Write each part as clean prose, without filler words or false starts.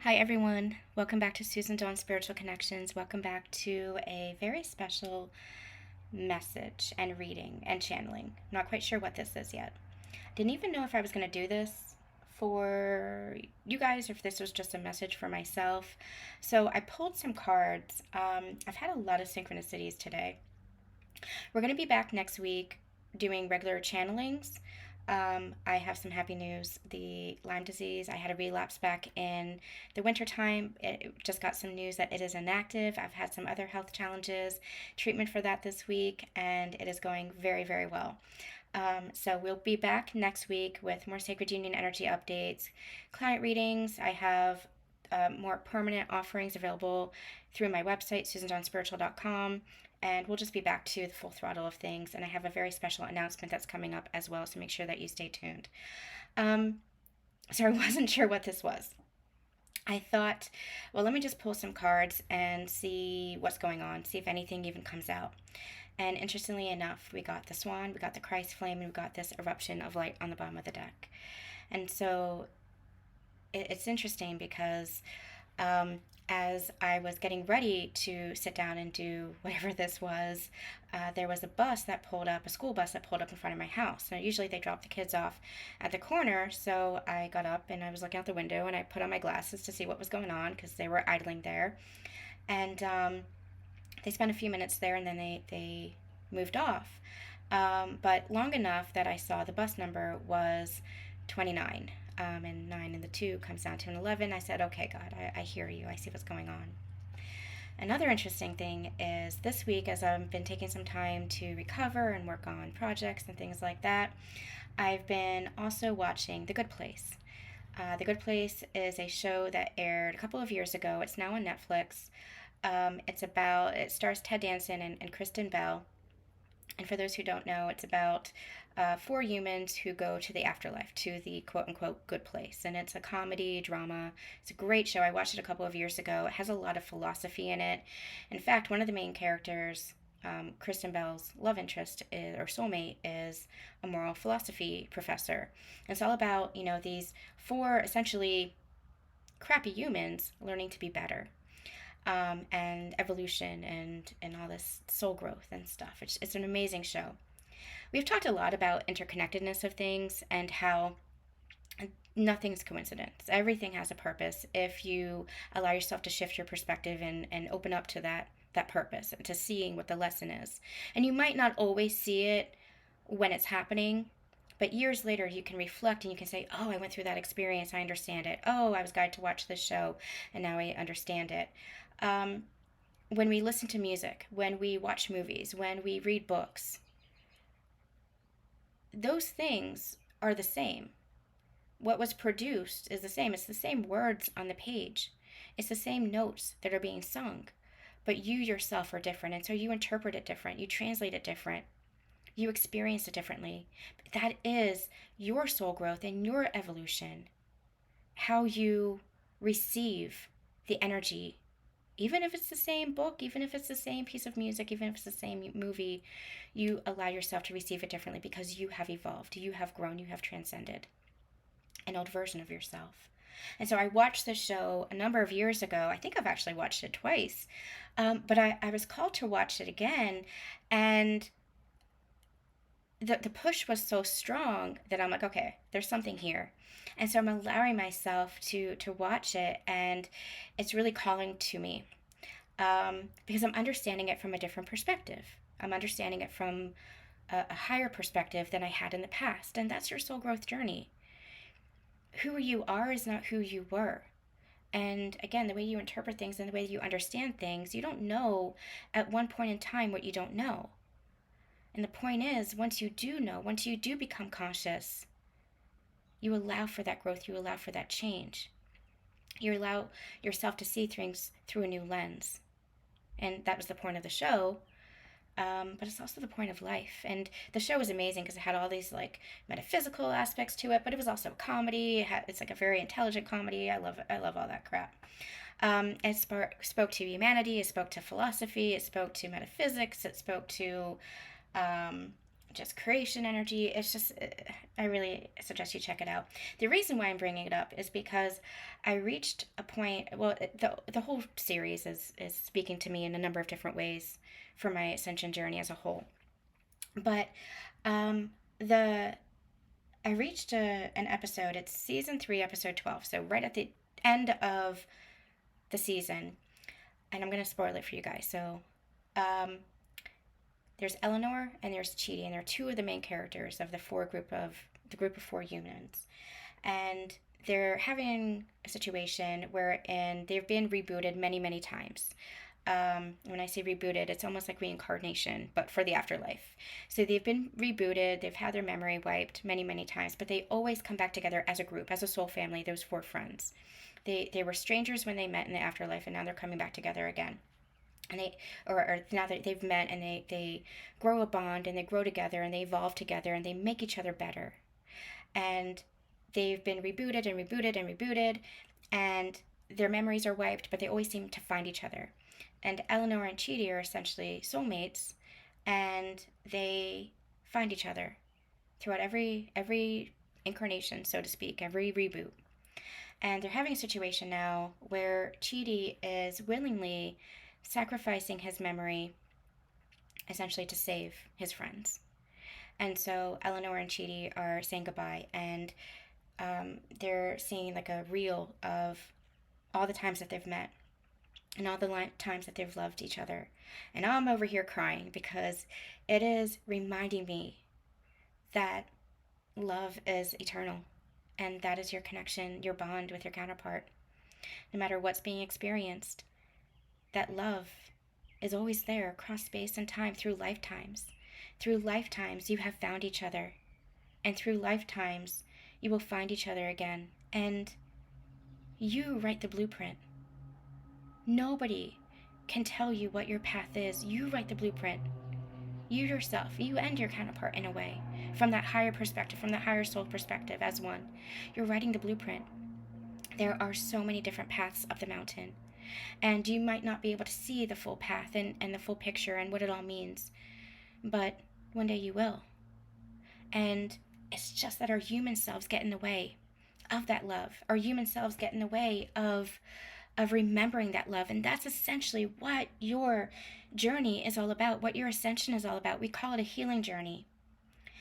Hi everyone, welcome back to Susan Dawn Spiritual Connections. Welcome back to a very special message and reading and channeling. I'm not quite sure what this is yet. Didn't even know if I was going to do this for you guys or if this was just a message for myself. So I pulled some cards. I've had a lot of synchronicities today. We're going to be back next week doing regular channelings. I have some happy news. The Lyme disease, I had a relapse back in the wintertime. It just got some news that it is inactive. I've had some other health challenges, treatment for that this week, and it is going very, very well. So we'll be back next week with more Sacred Union energy updates, client readings. I have more permanent offerings available through my website, susanjohnspiritual.com. And we'll just be back to the full throttle of things. And I have a very special announcement that's coming up as well, so make sure that you stay tuned. So I wasn't sure what this was. I thought, well, let me just pull some cards and see what's going on, see if anything even comes out. And interestingly enough, we got the swan, we got the Christ flame, and we got this eruption of light on the bottom of the deck. And so it's interesting because as I was getting ready to sit down and do whatever this was, there was a bus that pulled up, a school bus that pulled up in front of my house. Now, usually they drop the kids off at the corner, so I got up and I was looking out the window and I put on my glasses to see what was going on because they were idling there. And they spent a few minutes there and then they moved off. But long enough that I saw the bus number was 29. And 9 and the 2 comes down to an 11. I said, okay, God, I hear you. I see what's going on. Another interesting thing is this week, as I've been taking some time to recover and work on projects and things like that, I've been also watching The Good Place. The Good Place is a show that aired a couple of years ago. It's now on Netflix. It stars Ted Danson and Kristen Bell. And for those who don't know, it's about 4 humans who go to the afterlife, to the quote-unquote good place. And it's a comedy, drama. It's a great show. I watched it a couple of years ago. It has a lot of philosophy in it. In fact, one of the main characters, Kristen Bell's love interest or soulmate, is a moral philosophy professor. And it's all about, these 4 essentially crappy humans learning to be better. And evolution and all this soul growth and stuff. It's an amazing show. We've talked a lot about interconnectedness of things and how nothing's coincidence. Everything has a purpose if you allow yourself to shift your perspective and open up to that purpose and to seeing what the lesson is. And you might not always see it when it's happening, but years later you can reflect and you can say, oh, I went through that experience, I understand it. Oh, I was guided to watch this show and now I understand it. When we listen to music, when we watch movies, when we read books, those things are the same. What was produced is the same. It's the same words on the page. It's the same notes that are being sung. But you yourself are different, and so you interpret it different. You translate it different. You experience it differently. That is your soul growth and your evolution. How you receive the energy. Even if it's the same book, even if it's the same piece of music, even if it's the same movie, you allow yourself to receive it differently because you have evolved, you have grown, you have transcended an old version of yourself. And so I watched this show a number of years ago. I think I've actually watched it twice. But I was called to watch it again. And the push was so strong that I'm like, okay, there's something here. And so I'm allowing myself to watch it, and it's really calling to me because I'm understanding it from a different perspective. I'm understanding it from a higher perspective than I had in the past, and that's your soul growth journey. Who you are is not who you were. And again, the way you interpret things and the way you understand things, you don't know at one point in time what you don't know. And the point is, once you do know, once you do become conscious, you allow for that growth, you allow for that change. You allow yourself to see things through a new lens. And that was the point of the show, but it's also the point of life. And the show was amazing because it had all these like metaphysical aspects to it, but it was also a comedy. It's like a very intelligent comedy. I love all that crap. It spoke to humanity, it spoke to philosophy, it spoke to metaphysics, it spoke to just creation energy. It's just, I really suggest you check it out. The reason why I'm bringing it up is because I reached a point, well, the whole series is speaking to me in a number of different ways for my ascension journey as a whole. But the I reached an episode, it's season 3, episode 12, so right at the end of the season, and I'm going to spoil it for you guys. So there's Eleanor and there's Chidi, and they're two of the main characters of the group of 4 humans. And they're having a situation wherein they've been rebooted many, many times. When I say rebooted, it's almost like reincarnation, but for the afterlife. So they've been rebooted, they've had their memory wiped many, many times, but they always come back together as a group, as a soul family, those 4 friends. They were strangers when they met in the afterlife, and now they're coming back together again. And or now that they've met, and they grow a bond, and they grow together, and they evolve together, and they make each other better. And they've been rebooted and rebooted and rebooted, and their memories are wiped, but they always seem to find each other. And Eleanor and Chidi are essentially soulmates, and they find each other throughout every incarnation, so to speak, every reboot. And they're having a situation now where Chidi is willingly sacrificing his memory essentially to save his friends. And so Eleanor and Chidi are saying goodbye, and they're seeing like a reel of all the times that they've met and all the times that they've loved each other. And I'm over here crying because it is reminding me that love is eternal, and that is your connection, your bond with your counterpart. No matter what's being experienced, that love is always there across space and time through lifetimes. Through lifetimes, you have found each other, and through lifetimes, you will find each other again. And you write the blueprint. Nobody can tell you what your path is. You write the blueprint. You yourself, you and your counterpart in a way, from that higher perspective, from that higher soul perspective as one. You're writing the blueprint. There are so many different paths up the mountain, and you might not be able to see the full path and the full picture and what it all means, but one day you will. And it's just that our human selves get in the way of that love. Our human selves get in the way of remembering that love. And that's essentially what your journey is all about, what your ascension is all about. We call it a healing journey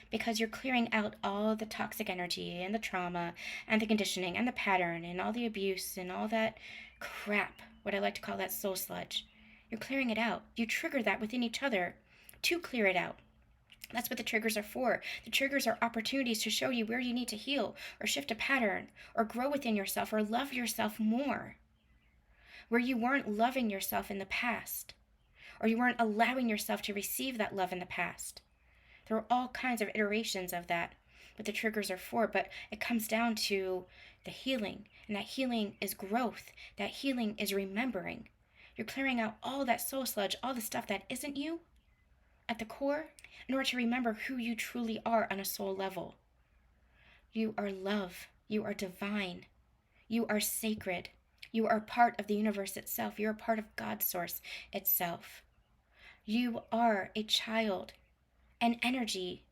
because you're clearing out all the toxic energy and the trauma and the conditioning and the pattern and all the abuse and all that crap, what I like to call that soul sludge. You're clearing it out. You trigger that within each other to clear it out. That's what the triggers are for. The triggers are opportunities to show you where you need to heal or shift a pattern or grow within yourself or love yourself more, where you weren't loving yourself in the past, or you weren't allowing yourself to receive that love in the past. There are all kinds of iterations of that, what the triggers are for, but it comes down to the healing, and that healing is growth. That healing is remembering. You're clearing out all that soul sludge, all the stuff that isn't you at the core, in order to remember who you truly are on a soul level. You are love. You are divine. You are sacred. You are part of the universe itself. You're a part of God's source itself. You are a child, an energy,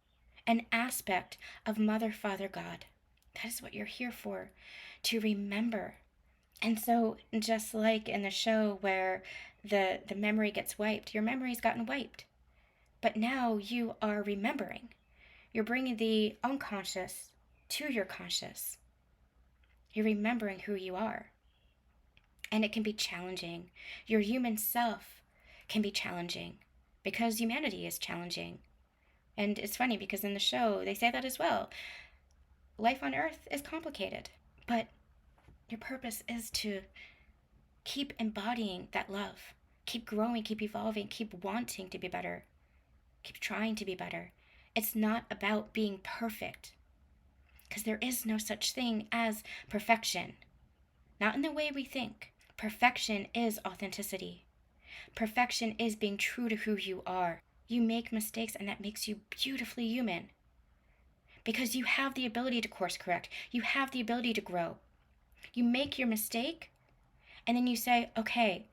an aspect of Mother, Father, God. That is what you're here for, to remember. And so just like in the show where the memory gets wiped, your memory's gotten wiped. But now you are remembering. You're bringing the unconscious to your conscious. You're remembering who you are. And it can be challenging. Your human self can be challenging because humanity is challenging. And it's funny because in the show, they say that as well. Life on Earth is complicated, but your purpose is to keep embodying that love. Keep growing, keep evolving, keep wanting to be better. Keep trying to be better. It's not about being perfect, because there is no such thing as perfection. Not in the way we think. Perfection is authenticity. Perfection is being true to who you are. You make mistakes, and that makes you beautifully human. Because you have the ability to course correct. You have the ability to grow. You make your mistake, and then you say, okay,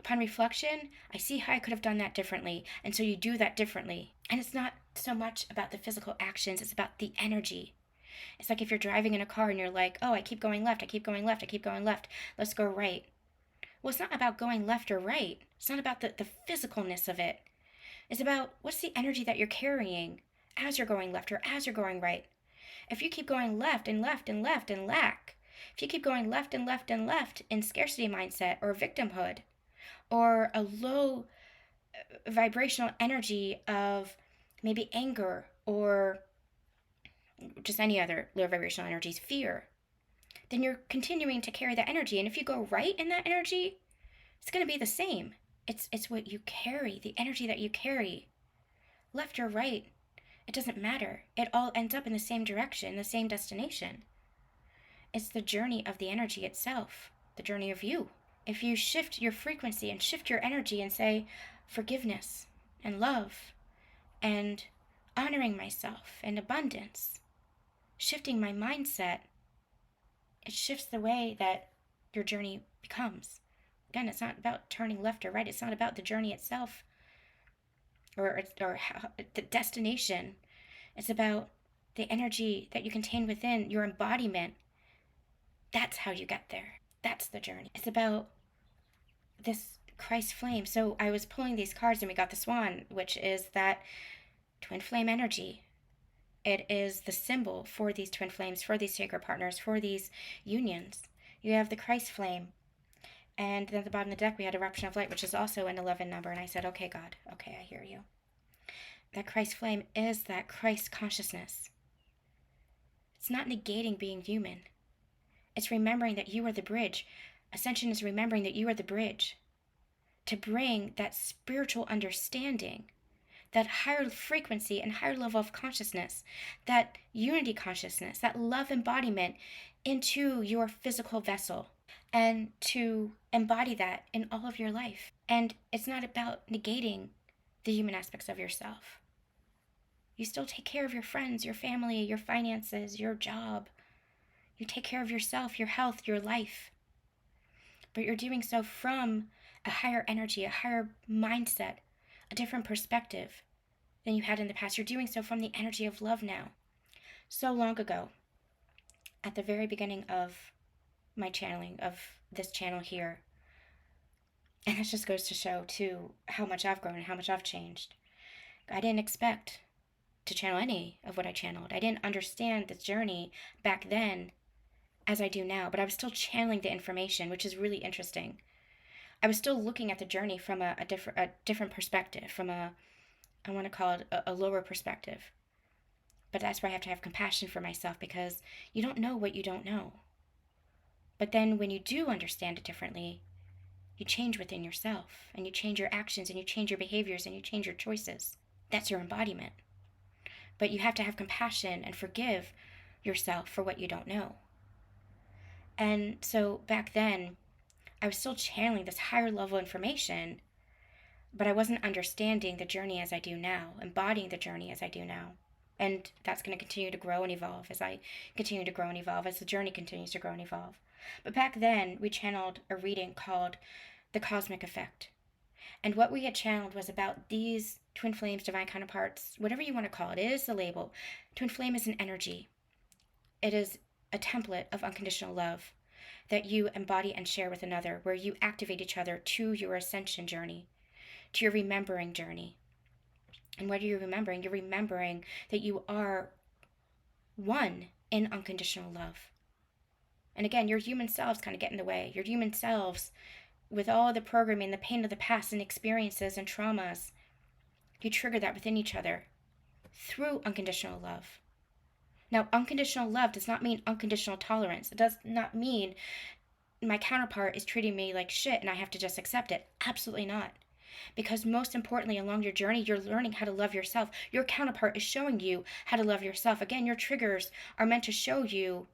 upon reflection, I see how I could have done that differently. And so you do that differently. And it's not so much about the physical actions, it's about the energy. It's like if you're driving in a car and you're like, oh, I keep going left, I keep going left, I keep going left. Let's go right. Well, it's not about going left or right. It's not about the physicalness of it. It's about what's the energy that you're carrying as you're going left or as you're going right. If you keep going left and left and left and lack, if you keep going left and left and left in scarcity mindset or victimhood or a low vibrational energy of maybe anger or just any other low vibrational energies, fear, then you're continuing to carry that energy. And if you go right in that energy, it's going to be the same. It's what you carry, the energy that you carry. Left or right, it doesn't matter. It all ends up in the same direction, the same destination. It's the journey of the energy itself, the journey of you. If you shift your frequency and shift your energy and say forgiveness and love and honoring myself and abundance, shifting my mindset, it shifts the way that your journey becomes. Again, it's not about turning left or right. It's not about the journey itself or how, the destination. It's about the energy that you contain within your embodiment. That's how you get there. That's the journey. It's about this Christ flame. So I was pulling these cards and we got the swan, which is that twin flame energy. It is the symbol for these twin flames, for these sacred partners, for these unions. You have the Christ flame. And then at the bottom of the deck, we had eruption of light, which is also an 11 number. And I said, okay, God, okay, I hear you. That Christ flame is that Christ consciousness. It's not negating being human. It's remembering that you are the bridge. Ascension is remembering that you are the bridge to bring that spiritual understanding, that higher frequency and higher level of consciousness, that unity consciousness, that love embodiment into your physical vessel, and to embody that in all of your life. And it's not about negating the human aspects of yourself. You still take care of your friends, your family, your finances, your job. You take care of yourself, your health, your life. But you're doing so from a higher energy, a higher mindset, a different perspective than you had in the past. You're doing so from the energy of love now. So long ago, at the very beginning of my channeling, of this channel here, and this just goes to show, too, how much I've grown and how much I've changed. I didn't expect to channel any of what I channeled. I didn't understand the journey back then as I do now, but I was still channeling the information, which is really interesting. I was still looking at the journey from a different perspective, from I want to call it a lower perspective. But that's why I have to have compassion for myself, because you don't know what you don't know. But then when you do understand it differently, you change within yourself, and you change your actions, and you change your behaviors, and you change your choices. That's your embodiment. But you have to have compassion and forgive yourself for what you don't know. And so back then, I was still channeling this higher level information, but I wasn't understanding the journey as I do now, embodying the journey as I do now. And that's going to continue to grow and evolve as I continue to grow and evolve, as the journey continues to grow and evolve. But back then, we channeled a reading called The Cosmic Effect. And what we had channeled was about these twin flames, divine counterparts, whatever you want to call it. It is the label. Twin flame is an energy. It is a template of unconditional love that you embody and share with another, where you activate each other to your ascension journey, to your remembering journey. And what are you remembering? You're remembering that you are one in unconditional love. And again, your human selves kind of get in the way. Your human selves, with all the programming, the pain of the past and experiences and traumas, you trigger that within each other through unconditional love. Now, unconditional love does not mean unconditional tolerance. It does not mean my counterpart is treating me like shit and I have to just accept it. Absolutely not. Because most importantly, along your journey, you're learning how to love yourself. Your counterpart is showing you how to love yourself. Again, your triggers are meant to show you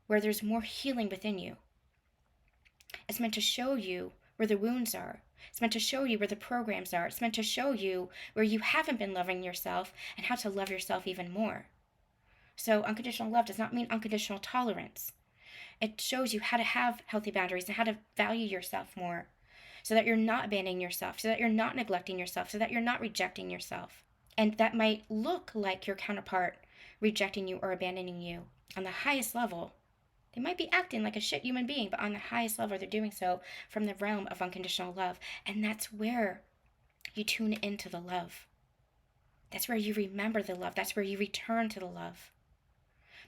where there's more healing within you. It's meant to show you where the wounds are. It's meant to show you where the programs are. It's meant to show you where you haven't been loving yourself and how to love yourself even more. So unconditional love does not mean unconditional tolerance. It shows you how to have healthy boundaries and how to value yourself more. so that you're not abandoning yourself, so that you're not neglecting yourself, so that you're not rejecting yourself. And that might look like your counterpart rejecting you or abandoning you on the highest level. They might be acting like a shit human being, but on the highest level, they're doing so from the realm of unconditional love. And that's where you tune into the love. That's where you remember the love. That's where you return to the love.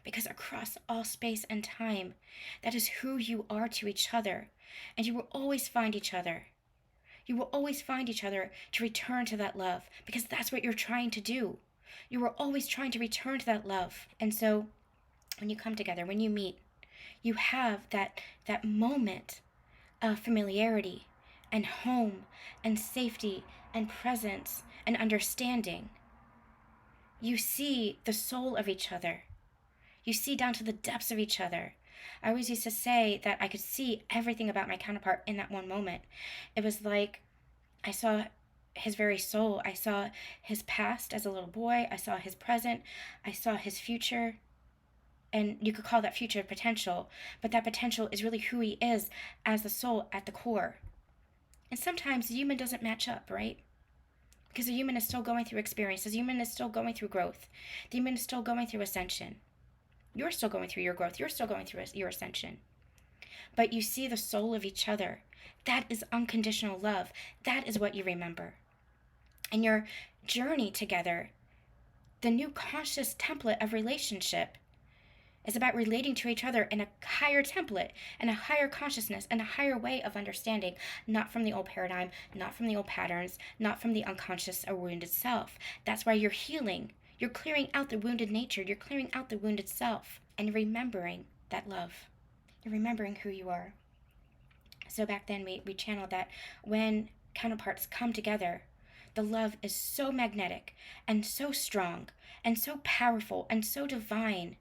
Because across all space and time, that is who you are to each other. And you will always find each other. You will always find each other to return to that love, because that's what you're trying to do. You are always trying to return to that love. And so when you come together, when you meet, you have that moment of familiarity and home and safety and presence and understanding. You see the soul of each other. You see down to the depths of each other. I always used to say that I could see everything about my counterpart in that one moment. It was like I saw his very soul. I saw his past as a little boy. I saw his present. I saw his future. And you could call that future potential, but that potential is really who he is as the soul at the core. And sometimes the human doesn't match up, right? Because the human is still going through experiences. The human is still going through growth. The human is still going through ascension. You're still going through your growth. You're still going through your ascension. But you see the soul of each other. That is unconditional love. That is what you remember. And your journey together, the new conscious template of relationship, is about relating to each other in a higher template, and a higher consciousness, and a higher way of understanding, not from the old paradigm, not from the old patterns, not from the unconscious or wounded self. That's why you're healing. You're clearing out the wounded nature. You're clearing out the wounded self, and remembering that love. You're remembering who you are. So back then we channeled that when counterparts come together, the love is so magnetic and so strong and so powerful and so divine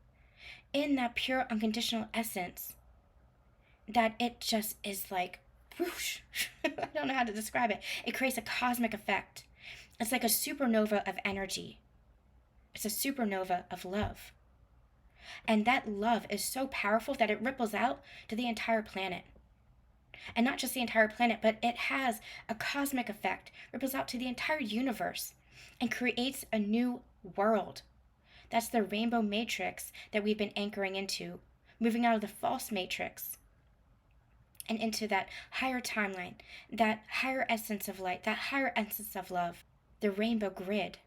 in that pure unconditional essence that it just is like whoosh. I don't know how to describe it. It creates a cosmic effect. It's like a supernova of energy. It's a supernova of love. And that love is so powerful that it ripples out to the entire planet. And not just the entire planet, but it has a cosmic effect, ripples out to the entire universe, and creates a new world. That's the rainbow matrix that we've been anchoring into, moving out of the false matrix and into that higher timeline, that higher essence of light, that higher essence of love, the rainbow grid.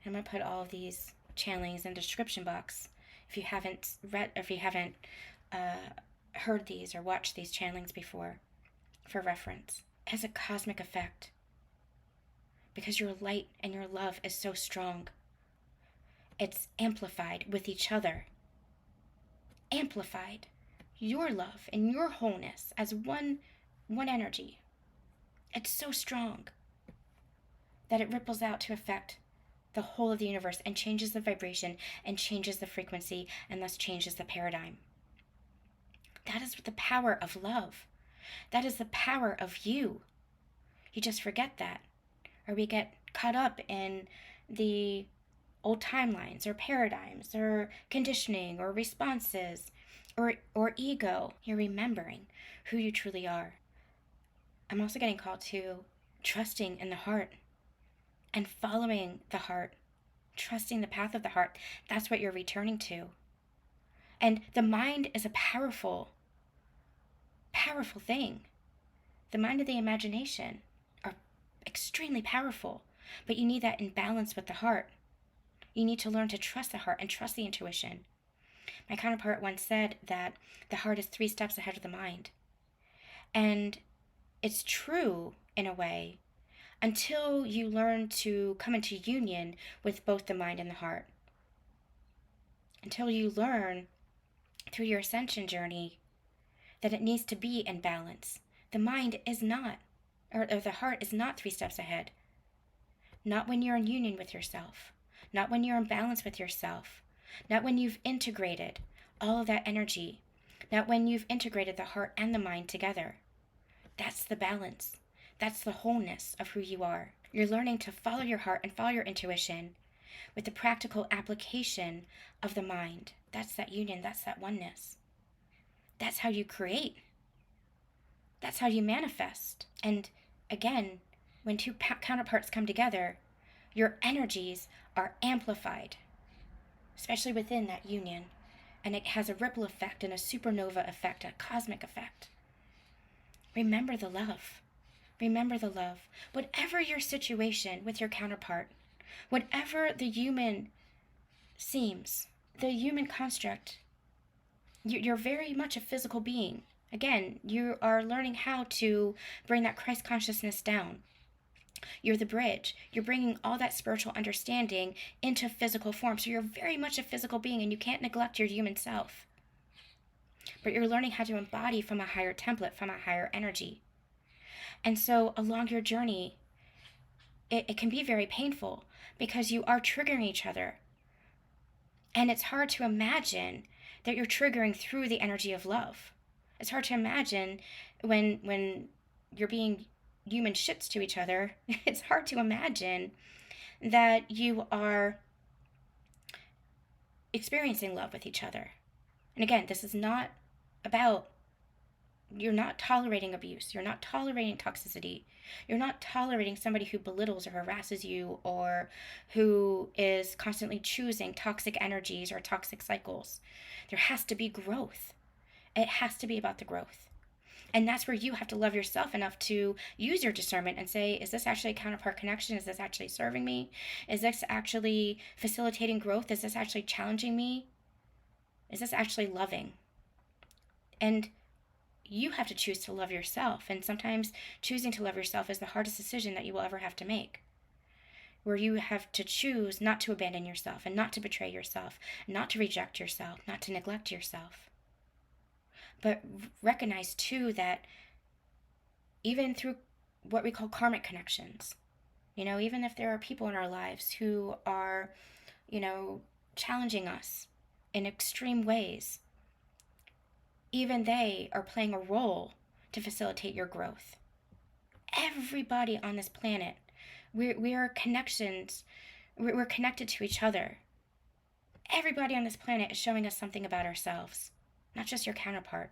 I'm going to put all of these channelings in the description box if you haven't read, if you haven't heard these or watched these channelings before, for reference. It has a cosmic effect because your light and your love is so strong. It's amplified with each other. Amplified. Your love and your wholeness as one energy. It's so strong that it ripples out to affect the whole of the universe and changes the vibration and changes the frequency and thus changes the paradigm. That is the power of love. That is the power of you. You just forget that. Or we get caught up in the old timelines or paradigms or conditioning or responses or ego. You're remembering who you truly are. I'm also getting called to trusting in the heart and following the heart, trusting the path of the heart. That's what you're returning to. And the mind is a powerful thing. The mind and the imagination are extremely powerful, but you need that in balance with the heart. You need to learn to trust the heart and trust the intuition. My counterpart once said that the heart is 3 steps ahead of the mind. And it's true in a way until you learn to come into union with both the mind and the heart. Until you learn through your ascension journey that it needs to be in balance. The mind is not, or the heart is not 3 steps ahead. Not when you're in union with yourself. Not when you're in balance with yourself. Not when you've integrated all of that energy. Not when you've integrated the heart and the mind together. That's the balance. That's the wholeness of who you are. You're learning to follow your heart and follow your intuition with the practical application of the mind. That's that union. That's that oneness. That's how you create. That's how you manifest. And again, when two counterparts come together, your energies are amplified, especially within that union. And it has a ripple effect and a supernova effect, a cosmic effect. Remember the love. Remember the love. Whatever your situation with your counterpart, whatever the human seems, the human construct, you're very much a physical being. Again, you are learning how to bring that Christ consciousness down. You're the bridge. You're bringing all that spiritual understanding into physical form. So you're very much a physical being, and you can't neglect your human self. But you're learning how to embody from a higher template, from a higher energy. And so along your journey, it can be very painful because you are triggering each other. And it's hard to imagine that you're triggering through the energy of love. It's hard to imagine when you're being human shits to each other, it's hard to imagine that you are experiencing love with each other. And again, this is not about, you're not tolerating abuse. You're not tolerating toxicity. You're not tolerating somebody who belittles or harasses you or who is constantly choosing toxic energies or toxic cycles. There has to be growth. It has to be about the growth. And that's where you have to love yourself enough to use your discernment and say, is this actually a counterpart connection? Is this actually serving me? Is this actually facilitating growth? Is this actually challenging me? Is this actually loving? And you have to choose to love yourself. And sometimes choosing to love yourself is the hardest decision that you will ever have to make. Where you have to choose not to abandon yourself and not to betray yourself, not to reject yourself, not to neglect yourself. But recognize too that even through what we call karmic connections, even if there are people in our lives who are, challenging us in extreme ways, even they are playing a role to facilitate your growth. Everybody on this planet, we are connections. We're connected to each other. Everybody on this planet is showing us something about ourselves, not just your counterpart.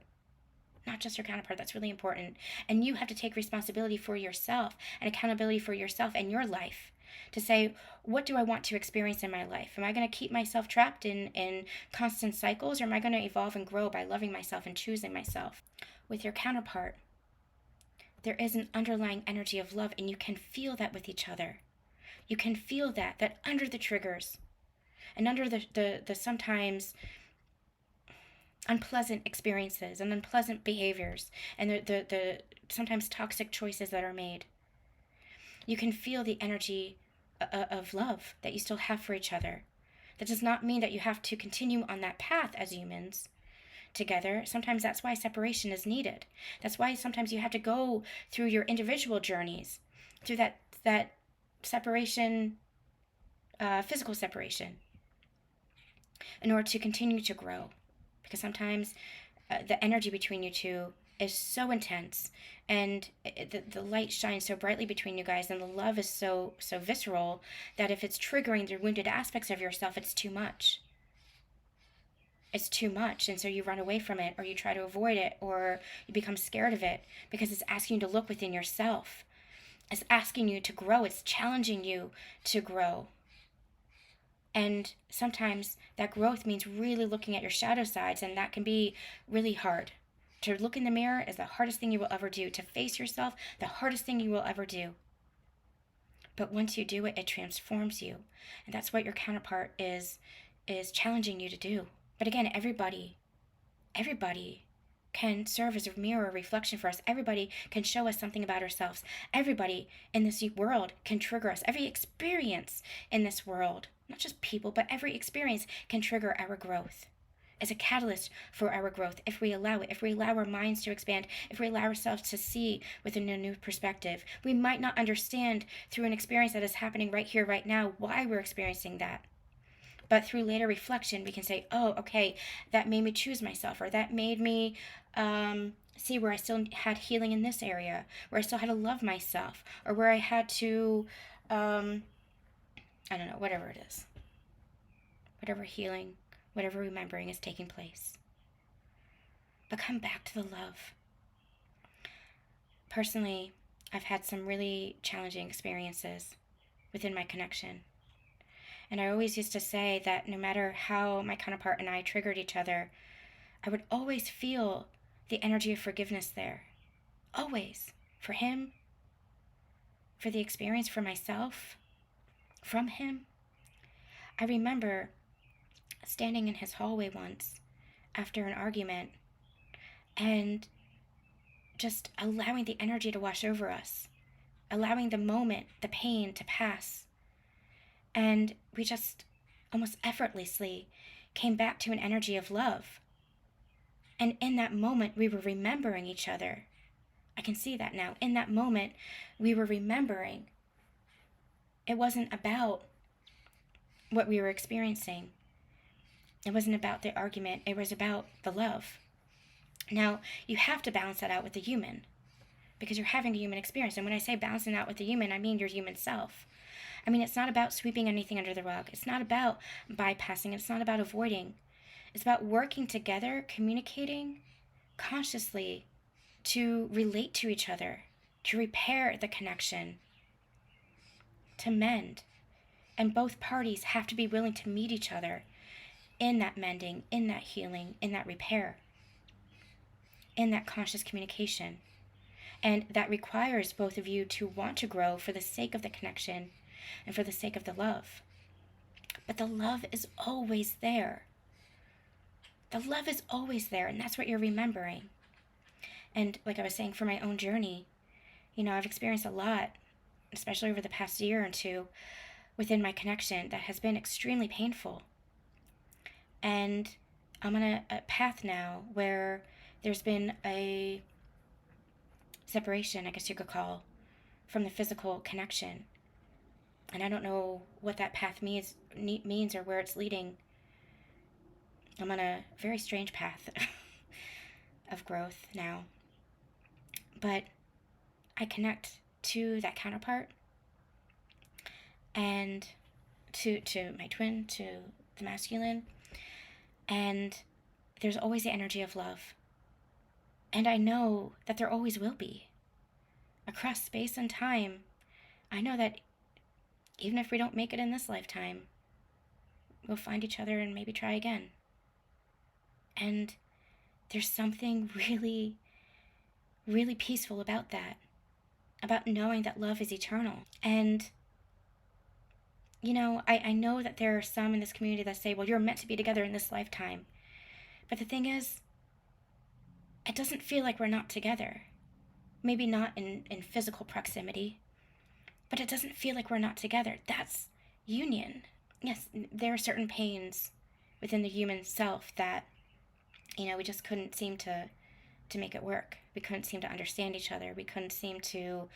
Not just your counterpart. That's really important. And you have to take responsibility for yourself and accountability for yourself and your life to say, what do I want to experience in my life? Am I going to keep myself trapped in constant cycles, or am I going to evolve and grow by loving myself and choosing myself? With your counterpart, there is an underlying energy of love, and you can feel that with each other. You can feel that under the triggers and under the sometimes unpleasant experiences and unpleasant behaviors and the sometimes toxic choices that are made, you can feel the energy of love that you still have for each other. That does not mean that you have to continue on that path as humans together. Sometimes that's why separation is needed. That's why sometimes you have to go through your individual journeys, through that separation, physical separation, in order to continue to grow. Because sometimes the energy between you two is so intense, and the light shines so brightly between you guys, and the love is so visceral that if it's triggering the wounded aspects of yourself, it's too much. It's too much, and so you run away from it, or you try to avoid it, or you become scared of it because it's asking you to look within yourself. It's asking you to grow. It's challenging you to grow. And sometimes that growth means really looking at your shadow sides, and that can be really hard. To look in the mirror is the hardest thing you will ever do. To face yourself, the hardest thing you will ever do. But once you do it, it transforms you. And that's what your counterpart is challenging you to do. But again, everybody can serve as a mirror, a reflection for us. Everybody can show us something about ourselves. Everybody in this world can trigger us. Every experience in this world, not just people, but every experience can trigger our growth. It's a catalyst for our growth if we allow it, if we allow our minds to expand, if we allow ourselves to see with a new perspective. We might not understand through an experience that is happening right here, right now, why we're experiencing that. But through later reflection, we can say, oh, okay, that made me choose myself, or that made me see where I still had healing in this area, where I still had to love myself, or where I had to, I don't know, whatever it is. Whatever healing, whatever remembering is taking place. But come back to the love. personally, I've had some really challenging experiences within my connection. And I always used to say that no matter how my counterpart and I triggered each other, I would always feel the energy of forgiveness there. Always. For him, for the experience, for myself, from him. I remember standing in his hallway once after an argument and just allowing the energy to wash over us, allowing the moment, the pain to pass. And we just almost effortlessly came back to an energy of love. And in that moment, we were remembering each other. I can see that now. In that moment, we were remembering. It wasn't about what we were experiencing. It wasn't about the argument. It was about the love. Now, you have to balance that out with the human, because you're having a human experience. And when I say balancing out with the human, I mean your human self. I mean, it's not about sweeping anything under the rug. It's not about bypassing. It's not about avoiding. It's about working together, communicating consciously to relate to each other, to repair the connection, to mend. And both parties have to be willing to meet each other in that mending, in that healing, in that repair, in that conscious communication. And that requires both of you to want to grow for the sake of the connection and for the sake of the love. But the love is always there. The love is always there, and that's what you're remembering. And like I was saying, for my own journey, I've experienced a lot, especially over the past year or two, within my connection that has been extremely painful. And I'm on a path now where there's been a separation, I guess you could call, from the physical connection. And I don't know what that path means or where it's leading. I'm on a very strange path of growth now. But I connect to that counterpart and to my twin, to the masculine. And there's always the energy of love. And I know that there always will be. Across space and time, I know that even if we don't make it in this lifetime, we'll find each other and maybe try again. And there's something really, really peaceful about that, about knowing that love is eternal. And, I know that there are some in this community that say, well, you're meant to be together in this lifetime. But the thing is, it doesn't feel like we're not together. Maybe not in physical proximity, but it doesn't feel like we're not together. That's union. Yes, there are certain pains within the human self that, we just couldn't seem to make it work. We couldn't seem to understand each other. We couldn't seem to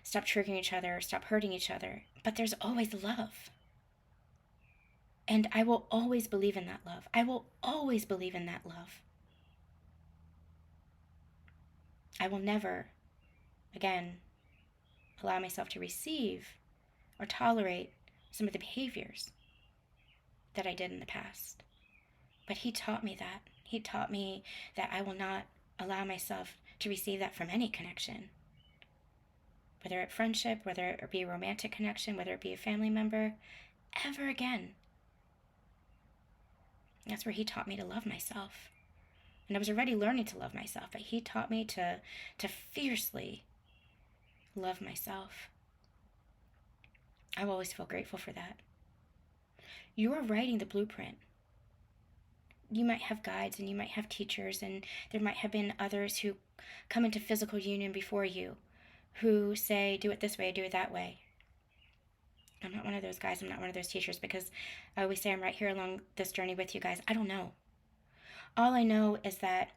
stop triggering each other, stop hurting each other. But there's always love. And I will always believe in that love. I will always believe in that love. I will never, again, allow myself to receive or tolerate some of the behaviors that I did in the past. But he taught me that. He taught me that I will not allow myself to receive that from any connection. Whether it friendship, whether it be a romantic connection, whether it be a family member, ever again. That's where he taught me to love myself. And I was already learning to love myself, but he taught me to fiercely love myself. I will always feel grateful for that. You are writing the blueprint. You might have guides and you might have teachers, and there might have been others who come into physical union before you who say, do it this way, do it that way. I'm not one of those guys. I'm not one of those teachers, because I always say I'm right here along this journey with you guys. I don't know. All I know is that,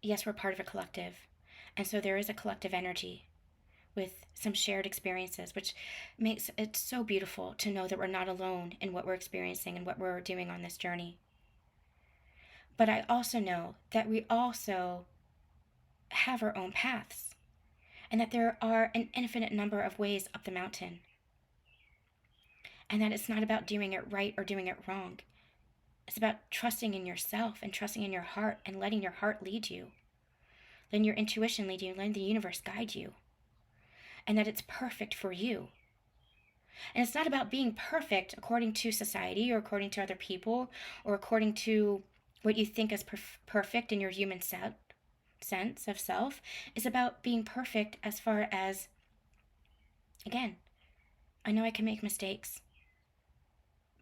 yes, we're part of a collective. And so there is a collective energy with some shared experiences, which makes it so beautiful to know that we're not alone in what we're experiencing and what we're doing on this journey. But I also know that we also have our own paths, and that there are an infinite number of ways up the mountain. And that it's not about doing it right or doing it wrong. It's about trusting in yourself and trusting in your heart and letting your heart lead you. letting your intuition lead you, letting the universe guide you, and that it's perfect for you. And it's not about being perfect according to society or according to other people or according to what you think is perfect in your human sense of self. It's about being perfect as far as, again, I know I can make mistakes,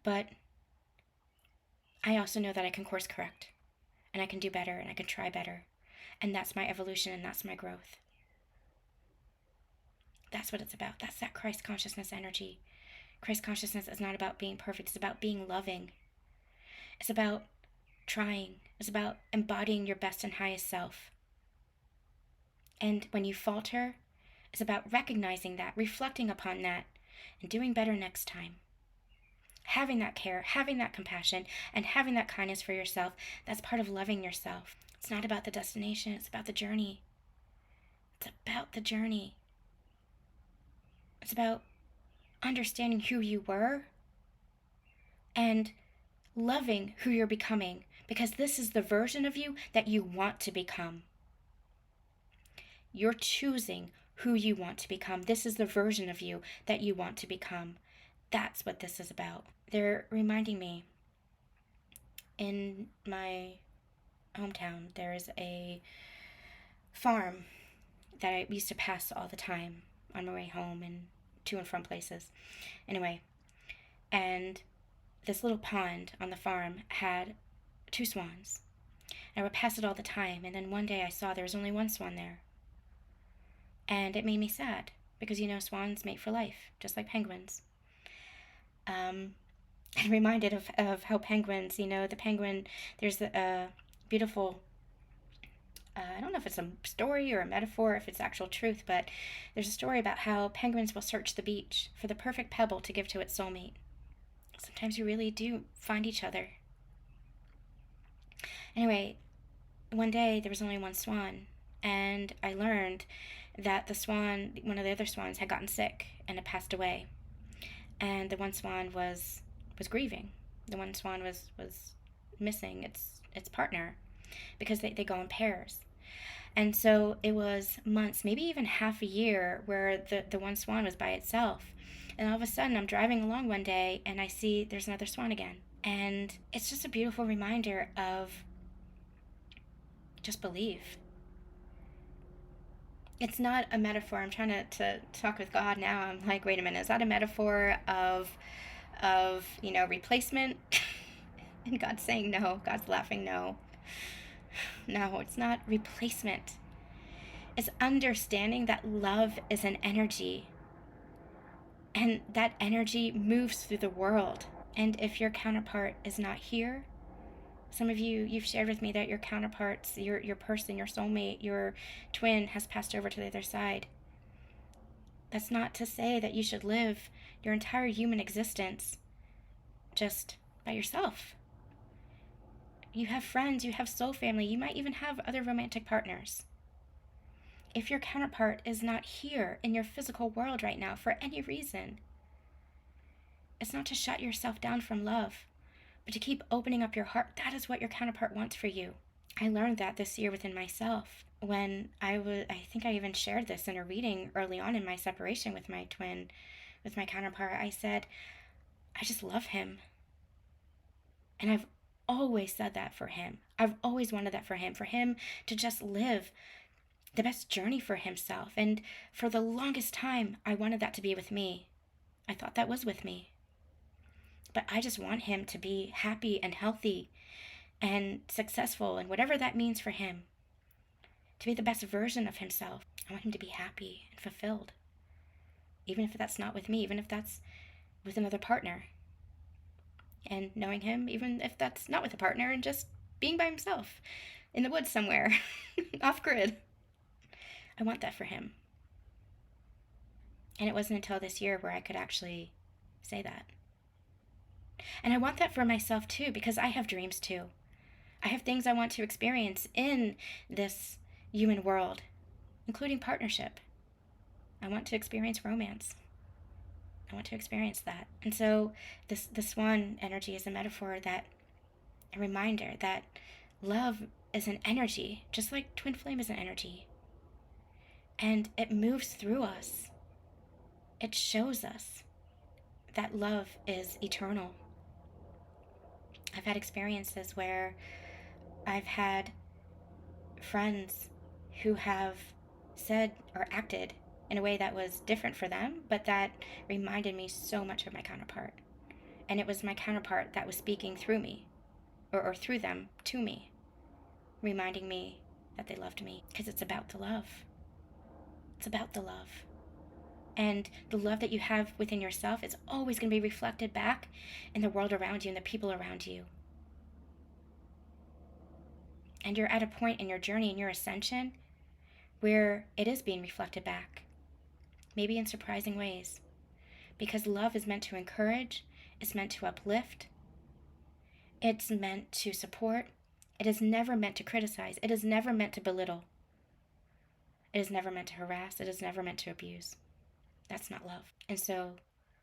but I also know that I can course correct and I can do better and I can try better. And that's my evolution and that's my growth. That's what it's about. That's that Christ consciousness energy. Christ consciousness is not about being perfect. It's about being loving. It's about trying. It's about embodying your best and highest self. And when you falter, it's about recognizing that, reflecting upon that, and doing better next time. Having that care, having that compassion, and having that kindness for yourself, that's part of loving yourself. It's not about the destination, it's about the journey. It's about the journey. It's about understanding who you were and loving who you're becoming, because this is the version of you that you want to become. You're choosing who you want to become. This is the version of you that you want to become. That's what this is about. They're reminding me, in my hometown, there's a farm that I used to pass all the time on my way home and to and from places. Anyway, and this little pond on the farm had 2 swans. And I would pass it all the time, and then one day I saw there was only 1 swan there. And it made me sad, because, swans mate for life, just like penguins. I'm reminded of how penguins, the penguin, there's a beautiful, I don't know if it's a story or a metaphor, if it's actual truth, but there's a story about how penguins will search the beach for the perfect pebble to give to its soulmate. Sometimes you really do find each other. Anyway, one day there was only 1 swan, and I learned that the swan, one of the other swans, had gotten sick and had passed away. And the 1 swan was grieving. The 1 swan was missing its partner, because they go in pairs. And so it was months, maybe even half a year, where the 1 swan was by itself. And all of a sudden I'm driving along one day and I see there's another swan again. And it's just a beautiful reminder of just believe. It's not a metaphor. I'm trying to talk with God now. I'm like, wait a minute, is that a metaphor of replacement? And God's saying no. God's laughing no. No, it's not replacement. It's understanding that love is an energy. And that energy moves through the world. And if your counterpart is not here, some of you've shared with me that your counterparts, your person, your soulmate, your twin has passed over to the other side. That's not to say that you should live your entire human existence just by yourself. You have friends, you have soul family, you might even have other romantic partners. If your counterpart is not here in your physical world right now for any reason, it's not to shut yourself down from love, but to keep opening up your heart. That is what your counterpart wants for you. I learned that this year within myself when I think I even shared this in a reading early on in my separation with my twin, with my counterpart. I said, I just love him. And I've always said that for him. I've always wanted that for him to just live the best journey for himself. And for the longest time, I wanted that to be with me. I thought that was with me. But I just want him to be happy and healthy and successful, and whatever that means for him, to be the best version of himself. I want him to be happy and fulfilled, even if that's not with me, even if that's with another partner. And knowing him, even if that's not with a partner, and just being by himself in the woods somewhere, off grid. I want that for him. And it wasn't until this year where I could actually say that. And I want that for myself too, because I have dreams too. I have things I want to experience in this human world, including partnership. I want to experience romance. I want to experience that. And so the swan energy is a metaphor, that a reminder that love is an energy, just like twin flame is an energy. And it moves through us. It shows us that love is eternal. I've had experiences where I've had friends who have said or acted in a way that was different for them, but that reminded me so much of my counterpart. And it was my counterpart that was speaking through me, or through them to me, reminding me that they loved me, because it's about the love. It's about the love. And the love that you have within yourself is always going to be reflected back in the world around you and the people around you. And you're at a point in your journey, in your ascension, where it is being reflected back, maybe in surprising ways. Because love is meant to encourage, it's meant to uplift, it's meant to support. It is never meant to criticize. It is never meant to belittle. It is never meant to harass. It is never meant to abuse. That's not love. And so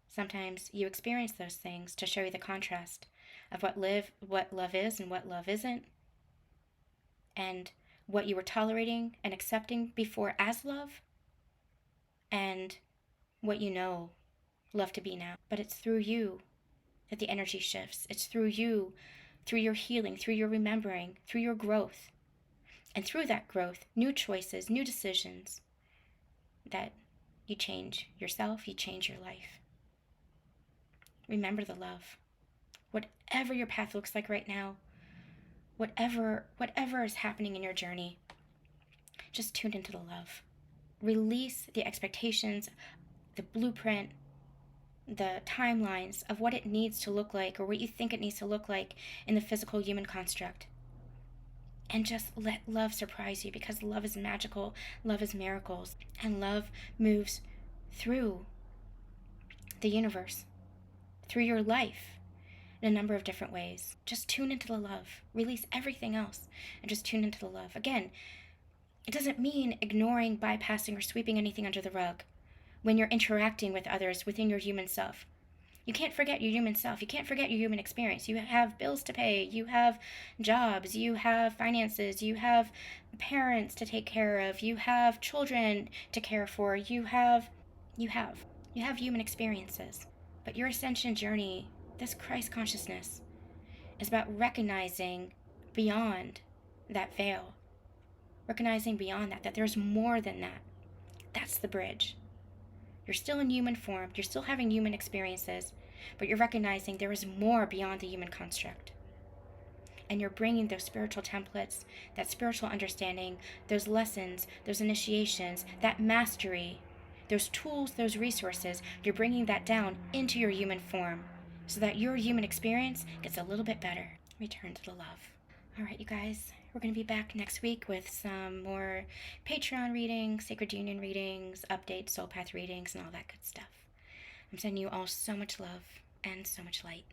sometimes you experience those things to show you the contrast of what love is and what love isn't, and what you were tolerating and accepting before as love, and what you know love to be now. But it's through you that the energy shifts. It's through you, through your healing, through your remembering, through your growth. And through that growth, new choices, new decisions, that you change yourself, you change your life. Remember the love. Whatever your path looks like right now, whatever is happening in your journey, just tune into the love. Release the expectations, the blueprint, the timelines of what it needs to look like, or what you think it needs to look like in the physical human construct. And just let love surprise you, because love is magical, love is miracles, and love moves through the universe, through your life, in a number of different ways. Just tune into the love. Release everything else and just tune into the love. Again, it doesn't mean ignoring, bypassing, or sweeping anything under the rug when you're interacting with others within your human self. You can't forget your human self. You can't forget your human experience. You have bills to pay. You have jobs. You have finances. You have parents to take care of. You have children to care for. You have human experiences. But your ascension journey, this Christ consciousness, is about recognizing beyond that veil. Recognizing beyond that there's more than that. That's the bridge. You're still in human form, you're still having human experiences, but you're recognizing there is more beyond the human construct. And you're bringing those spiritual templates, that spiritual understanding, those lessons, those initiations, that mastery, those tools, those resources, you're bringing that down into your human form so that your human experience gets a little bit better. Return to the love. All right, you guys, we're going to be back next week with some more Patreon readings, Sacred Union readings, updates, Soul Path readings, and all that good stuff. I'm sending you all so much love and so much light.